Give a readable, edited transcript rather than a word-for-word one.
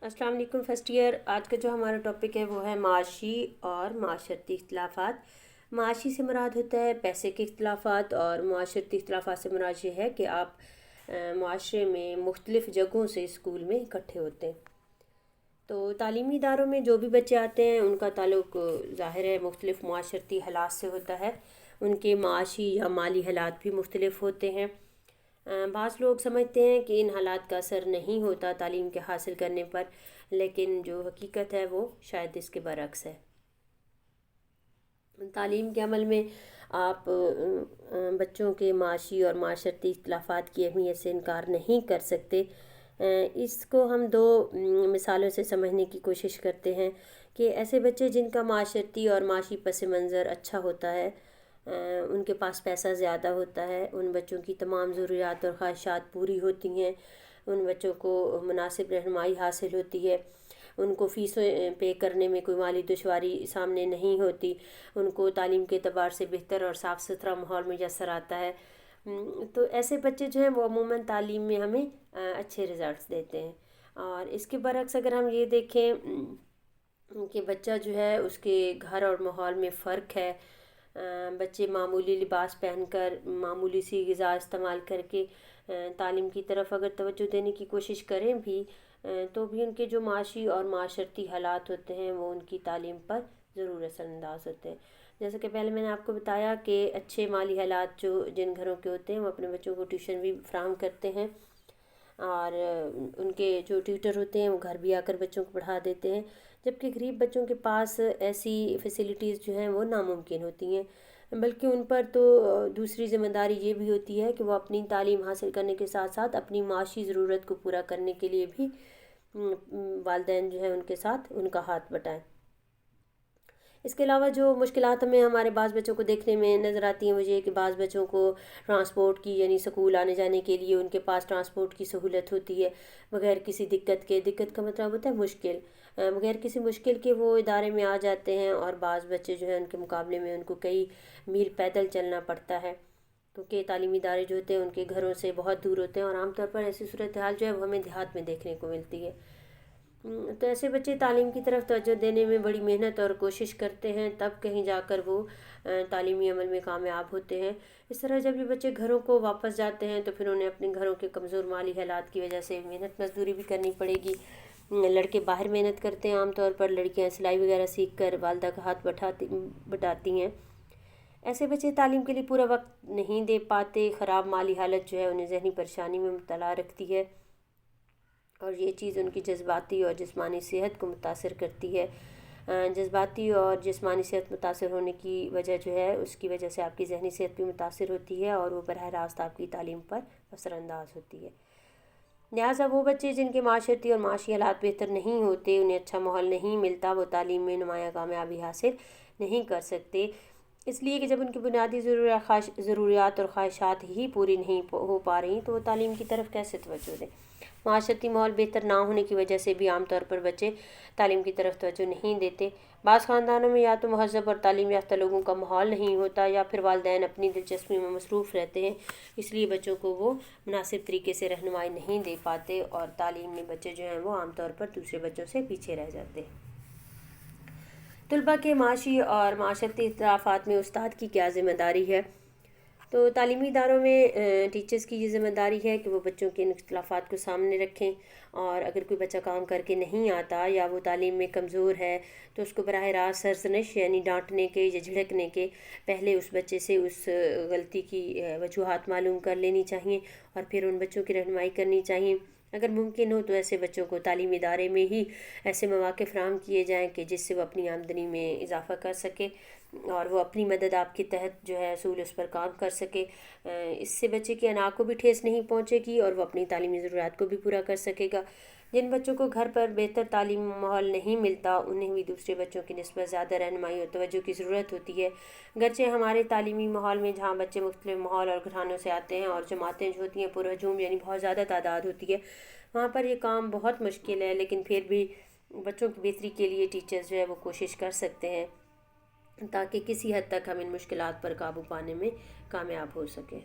अस्सलाम वालेकुम first year. आज का जो हमारा टॉपिक है वो है माशी और माशरती इख्तिलाफ़ात। माशी से मुराद होता है पैसे के इख्तिलाफ़ात और माशरती इख्तिलाफ़ात से मुराद ये है कि आप माशरे में मुख्तलिफ़ जगहों से स्कूल में इकट्ठे होते हैं। तो तालीमी इदारों में जो भी बच्चे आते हैं उनका ताल्लुक़ ज़ाहिर है मुख्तलिफ़ माशरती हालात से होता है। उनके माशी या माली हालात भी मुख्तलिफ़ होते हैं। बाज़ लोग समझते हैं कि इन हालात का असर नहीं होता तालीम के हासिल करने पर, लेकिन जो हकीकत है वो शायद इसके बरक्स है। तालीम के अमल में आप बच्चों के माशी और माशरती इख्तिलाफ़ात की अहमियत से इनकार नहीं कर सकते। इसको हम दो मिसालों से समझने की कोशिश करते हैं कि ऐसे बच्चे जिनका माशरती और माशी पस मंज़र अच्छा होता है, उनके पास पैसा ज़्यादा होता है, उन बच्चों की तमाम ज़रूरियात और ख्वाहिशात पूरी होती हैं, उन बच्चों को मुनासिब रहनुमाई हासिल होती है, उनको फ़ीसें पे करने में कोई माली दुश्वारी सामने नहीं होती, उनको तालीम के एतबार से बेहतर और साफ़ सुथरा माहौल मुयस्सर आता है। तो ऐसे बच्चे जो हैं वो अमूमन तालीम में हमें अच्छे रिज़ल्ट्स देते हैं। और इसके बरक्स अगर हम ये देखें कि बच्चा जो है उसके घर और माहौल में फ़र्क है, बच्चे मामूली लिबास पहनकर मामूली सी ग़िज़ा इस्तेमाल करके तालीम की तरफ अगर तवज्जो देने की कोशिश करें भी, तो भी उनके जो माशी और माशरती हालात होते हैं वो उनकी तालीम पर ज़रूर असरअंदाज़ होते हैं। जैसे कि पहले मैंने आपको बताया कि अच्छे माली हालात जो जिन घरों के होते हैं वो अपने बच्चों को ट्यूशन भी फ़राहम करते हैं, और उनके जो ट्यूटर होते हैं वो घर भी आकर बच्चों को पढ़ा देते हैं। जबकि गरीब बच्चों के पास ऐसी फैसिलिटीज़ जो हैं वो नामुमकिन होती हैं, बल्कि उन पर तो दूसरी ज़िम्मेदारी ये भी होती है कि वो अपनी तालीम हासिल करने के साथ साथ अपनी माशी ज़रूरत को पूरा करने के लिए भी वालिदैन जो है उनके साथ उनका हाथ बटाएं। इसके अलावा जो मुश्किलात हमें हमारे बाज़ बच्चों को देखने में नज़र आती हैं मुझे, कि बाज़ बच्चों को ट्रांसपोर्ट की, यानी स्कूल आने जाने के लिए उनके पास ट्रांसपोर्ट की सहूलत होती है बग़ैर किसी दिक्कत के। दिक्कत का मतलब होता है मुश्किल, बग़ैर किसी मुश्किल के वो इदारे में आ जाते हैं, और बाज़ बच्चे जो हैं उनके मुकाबले में उनको कई मील पैदल चलना पड़ता है, क्योंकि तालीमी इदारे जो होते हैं उनके घरों से बहुत दूर होते हैं, और आमतौर पर ऐसी सूरत हाल जो है वो हमें देहात में देखने को मिलती है। तो ऐसे बच्चे तालीम की तरफ तवज्जो देने में बड़ी मेहनत और कोशिश करते हैं, तब कहीं जाकर वो तालीमी अमल में कामयाब होते हैं। इस तरह जब ये बच्चे घरों को वापस जाते हैं तो फिर उन्हें अपने घरों के कमज़ोर माली हालात की वजह से मेहनत मजदूरी भी करनी पड़ेगी। लड़के बाहर मेहनत करते हैं आमतौर पर, लड़कियां सिलाई वगैरह सीख कर वालदा का हाथ बटाती हैं। ऐसे बच्चे तालीम के लिए पूरा वक्त नहीं दे पाते। ख़राब माली हालत जो है उन्हें ज़हनी परेशानी में मुब्तला रखती है, और ये चीज़ उनकी जज्बाती और जिस्मानी सेहत को मुतासिर करती है। जज्बाती और जिस्मानी सेहत मुतासिर होने की वजह जो है उसकी वजह से आपकी ज़हनी सेहत भी मुतासिर होती है, और वो बरह रास्त आपकी तालीम पर असरअंदाज होती है। लिहाजा वो बच्चे जिनके माशरती और माशी हालात बेहतर नहीं होते, उन्हें अच्छा माहौल नहीं मिलता, वो तालीम में नुमाया कामयाबी हासिल नहीं कर सकते। इसलिए कि जब उनकी बुनियादी ज़रूरियात और ख्वाहिशात ही पूरी नहीं हो पा रही तो वो तालीम की तरफ कैसे तवज्जो दें। माशरती माहौल बेहतर ना होने की वजह से भी आमतौर पर बच्चे तालीम की तरफ तवज्जो नहीं देते। बाज़ ख़ानदानों में या तो महज़ब और तालीम याफ्ता लोगों का माहौल नहीं होता, या फिर वालिदैन अपनी दिलचस्पी में मसरूफ़ रहते हैं, इसलिए बच्चों को वो मुनासिब तरीके से रहनुमाई नहीं दे पाते, और तालीम में बच्चे जो हैं वो आमतौर पर दूसरे बच्चों से पीछे रह जाते हैं। तलबा के माशी और माशरती इख्तिलाफ़ात में उस्ताद की क्या ज़िम्मेदारी है? तो तालीमी इदारों में टीचर्स की ये ज़िम्मेदारी है कि वो बच्चों के इन इख्तिलाफ़ात को सामने रखें, और अगर कोई बच्चा काम करके नहीं आता या वो तालीम में कमज़ोर है तो उसको बराह रास्त सरज़नश यानी डांटने के या झिड़कने के पहले उस बच्चे से उस गलती की वजूहात मालूम कर लेनी चाहिए, और फिर उन बच्चों की रहनुमाई करनी चाहिए। अगर मुमकिन हो तो ऐसे बच्चों को तालीमी इदारे में ही ऐसे मौक़े फ़राहम किए जाएँ कि जिससे वो अपनी आमदनी में इजाफ़ा कर सके, और वो अपनी मदद आपके तहत जो है असूल उस पर काम कर सके। इससे बच्चे की अना को भी ठेस नहीं पहुंचेगी, और वो अपनी तालीमी ज़रूरत को भी पूरा कर सकेगा। जिन बच्चों को घर पर बेहतर तालीमी माहौल नहीं मिलता, उन्हें भी दूसरे बच्चों की निस्बत ज़्यादा रहनुमाई और तवज्जो की ज़रूरत होती है। गरचे हमारे तालीमी माहौल में जहाँ बच्चे मुख्तलिफ माहौल और घरानों से आते हैं, और जमातें जो होती हैं पुरहजूम यानी बहुत ज़्यादा तादाद होती है, वहाँ पर ये काम बहुत मुश्किल है, लेकिन फिर भी बच्चों की बेहतरी के लिए टीचर्स जो है वो कोशिश कर सकते हैं, ताकि किसी हद तक हम इन मुश्किलात पर काबू पाने में कामयाब हो सकें।